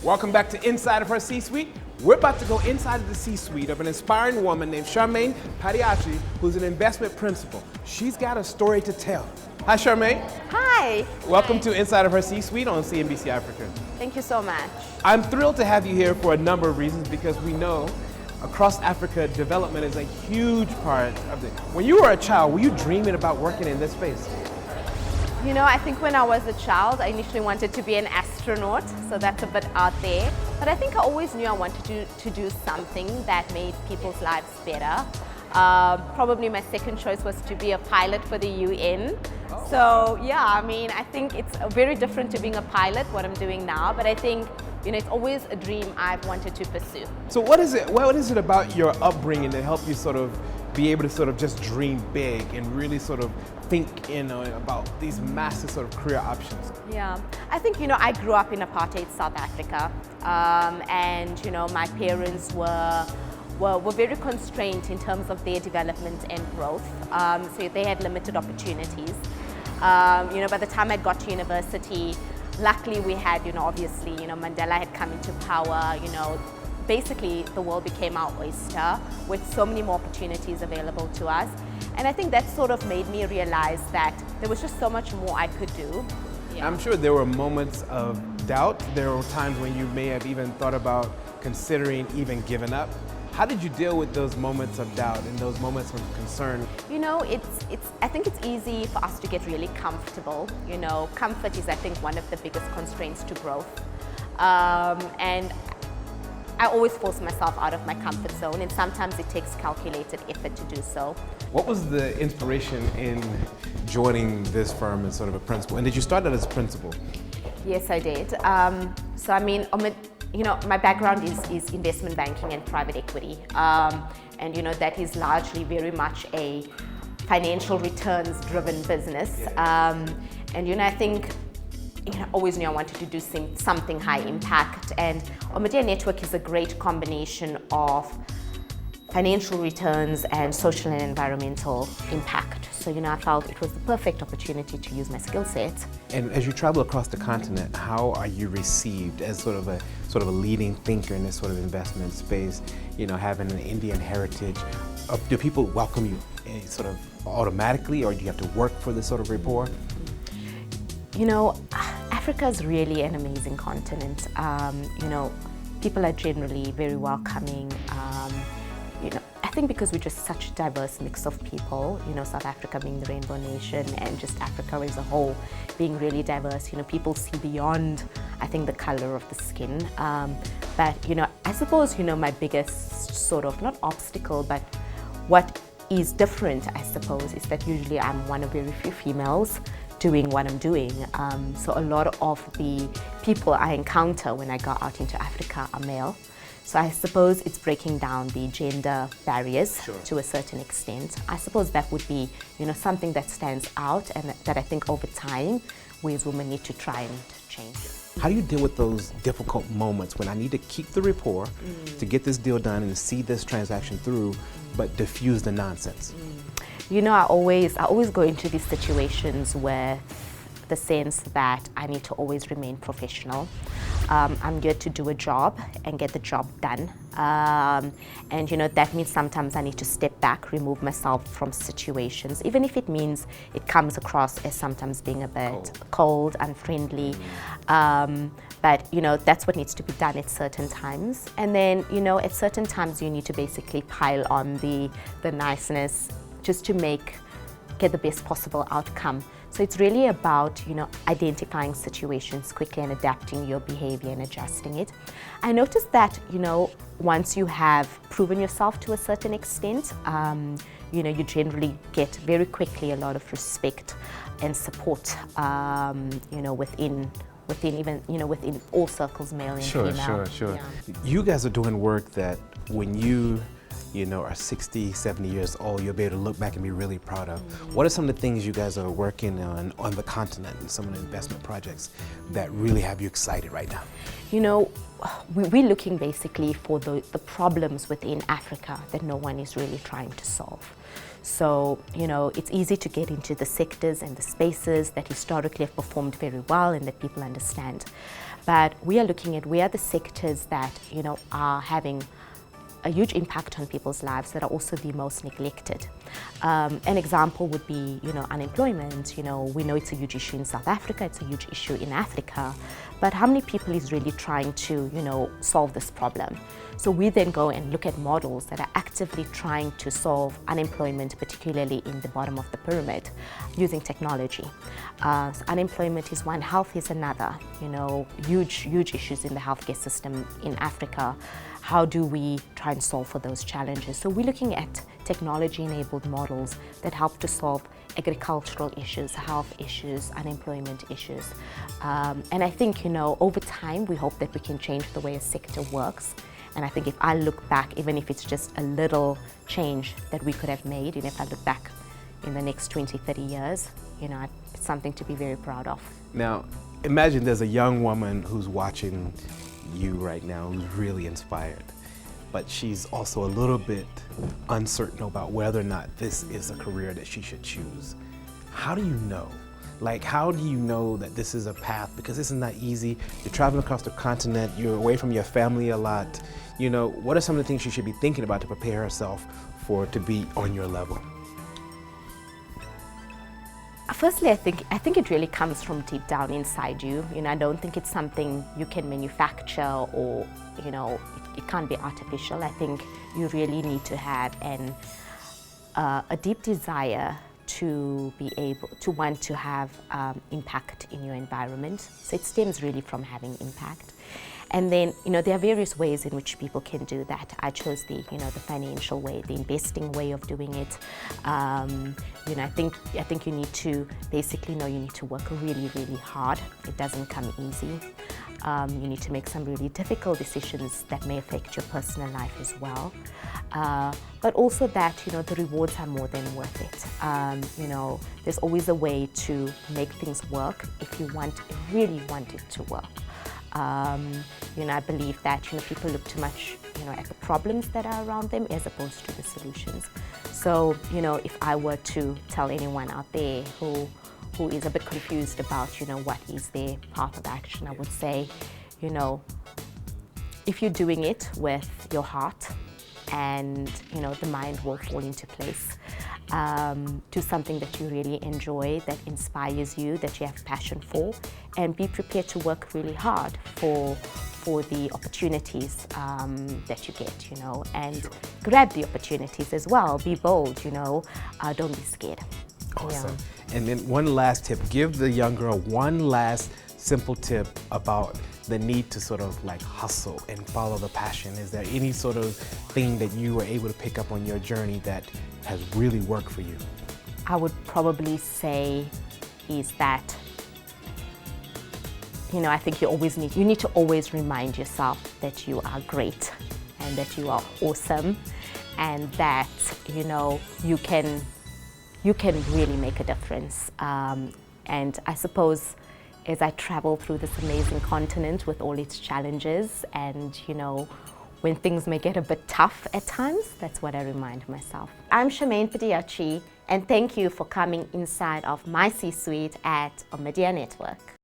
Welcome back to Inside of Her C-Suite. We're about to go inside of the C-Suite of an inspiring woman named Charmaine Padayachy, who's an investment principal. She's got a story to tell. Hi, Charmaine. Hi. Welcome to Inside of Her C-Suite on CNBC Africa. Thank you so much. I'm thrilled to have you here for a number of reasons because we know across Africa, development is a huge part of it. When you were a child, were you dreaming about working in this space? You know, I think when I was a child, I initially wanted to be an astronaut, so that's a bit out there. But I think I always knew I wanted to do something that made people's lives better. Probably my second choice was to be a pilot for the UN. So yeah, I mean, I think it's very different to being a pilot, what I'm doing now, but I think, you know, it's always a dream I've wanted to pursue. So what is it about your upbringing that helped you sort of be able to sort of just dream big and really sort of think, you know, about these massive sort of career options? Yeah, I think, you know, I grew up in apartheid South Africa, and, you know, my parents were very constrained in terms of their development and growth, so they had limited opportunities. You know, by the time I got to university, luckily we had, you know, obviously, you know, Mandela had come into power, you know, basically the world became our oyster with so many more opportunities available to us. And I think that sort of made me realize that there was just so much more I could do. Yeah. I'm sure there were moments of doubt. There were times when you may have even thought about considering even giving up. How did you deal with those moments of doubt and those moments of concern? You know, I think it's easy for us to get really comfortable. You know, comfort is, I think, one of the biggest constraints to growth. And I always force myself out of my comfort zone, and sometimes it takes calculated effort to do so. What was the inspiration in joining this firm as sort of a principal? And did you start out as a principal? Yes, I did. So I mean, you know, my background is investment banking and private equity. And you know, that is largely very much a financial returns driven business. And you know, I think, you know, always knew I wanted to do something high impact, and Omidyar Network is a great combination of financial returns and social and environmental impact. So, you know, I felt it was the perfect opportunity to use my skill set. And as you travel across the continent, how are you received as sort of a leading thinker in this sort of investment space? You know, having an Indian heritage, do people welcome you sort of automatically, or do you have to work for this sort of rapport? You know, Africa is really an amazing continent. You know, people are generally very welcoming. You know, I think because we're just such a diverse mix of people, you know, South Africa being the rainbow nation and just Africa as a whole being really diverse, you know, people see beyond, I think, the color of the skin. But, you know, I suppose, you know, my biggest sort of, not obstacle, but what is different, I suppose, is that usually I'm one of very few females doing what I'm doing. So a lot of the people I encounter when I go out into Africa are male. So I suppose it's breaking down the gender barriers to a certain extent. I suppose that would be, you know, something that stands out and that I think over time we as women need to try and change. How do you deal with those difficult moments when I need to keep the rapport to get this deal done and see this transaction through, but diffuse the nonsense? You know, I always go into these situations with the sense that I need to always remain professional. I'm here to do a job and get the job done. And you know, that means sometimes I need to step back, remove myself from situations, even if it means it comes across as sometimes being a bit cold, unfriendly. But you know, that's what needs to be done at certain times. And then, you know, at certain times you need to basically pile on the niceness just to get the best possible outcome. So it's really about, you know, identifying situations quickly and adapting your behavior and adjusting it. I noticed that, you know, once you have proven yourself to a certain extent, you know, you generally get very quickly a lot of respect and support, you know, within even, you know, within all circles, male and female. Sure. Yeah. You guys are doing work that when you know, are 60, 70 years old, you'll be able to look back and be really proud of. What are some of the things you guys are working on the continent and some of the investment projects that really have you excited right now? You know, we're looking basically for the problems within Africa that no one is really trying to solve. So, you know, it's easy to get into the sectors and the spaces that historically have performed very well and that people understand. but we are looking at where the sectors that, are having a huge impact on people's lives that are also the most neglected. An example would be, unemployment. We know it's a huge issue in South Africa, it's a huge issue in Africa, but how many people is really trying to, solve this problem? So we then go and look at models that are actively trying to solve unemployment, particularly in the bottom of the pyramid, using technology. So unemployment is one, health is another, huge issues in the healthcare system in Africa. How do we try and solve for those challenges? So we're looking at technology-enabled models that help to solve agricultural issues, health issues, unemployment issues. And I think, over time, we hope that we can change the way a sector works. And I think if I look back, even if it's just a little change that we could have made, and if I look back in the next 20, 30 years, it's something to be very proud of. Now, imagine there's a young woman who's watching you right now who's really inspired, but she's also a little bit uncertain about whether or not this is a career that she should choose. How do you know? How do you know that this is a path? Because this is not easy. You're traveling across the continent, you're away from your family a lot. What are some of the things she should be thinking about to prepare herself to be on your level? Firstly, I think it really comes from deep down inside you. I don't think it's something you can manufacture or, it can't be artificial. I think you really need to have a deep desire to be able to want to have impact in your environment. So it stems really from having impact. And then, there are various ways in which people can do that. I chose the financial way, the investing way of doing it. I think you need to basically know you need to work really, really hard. It doesn't come easy. You need to make some really difficult decisions that may affect your personal life as well. But also that, the rewards are more than worth it. There's always a way to make things work if you really want it to work. I believe that people look too much at the problems that are around them as opposed to the solutions. So if I were to tell anyone out there who is a bit confused about what is their path of action, I would say if you're doing it with your heart and the mind will fall into place. Do something that you really enjoy, that inspires you, that you have passion for, and be prepared to work really hard for the opportunities that you get, and grab the opportunities as well. Be bold, don't be scared. Awesome. Yeah. And then one last tip, give the young girl one last simple tip about the need to sort of hustle and follow the passion. Is there any sort of thing that you were able to pick up on your journey that has really worked for you? I would probably say is that, I think you need to always remind yourself that you are great and that you are awesome and that, you can really make a difference. And I suppose as I travel through this amazing continent with all its challenges and, when things may get a bit tough at times, that's what I remind myself. I'm Charmaine Padayachy, and thank you for coming inside of my C-suite at Omidyar Network.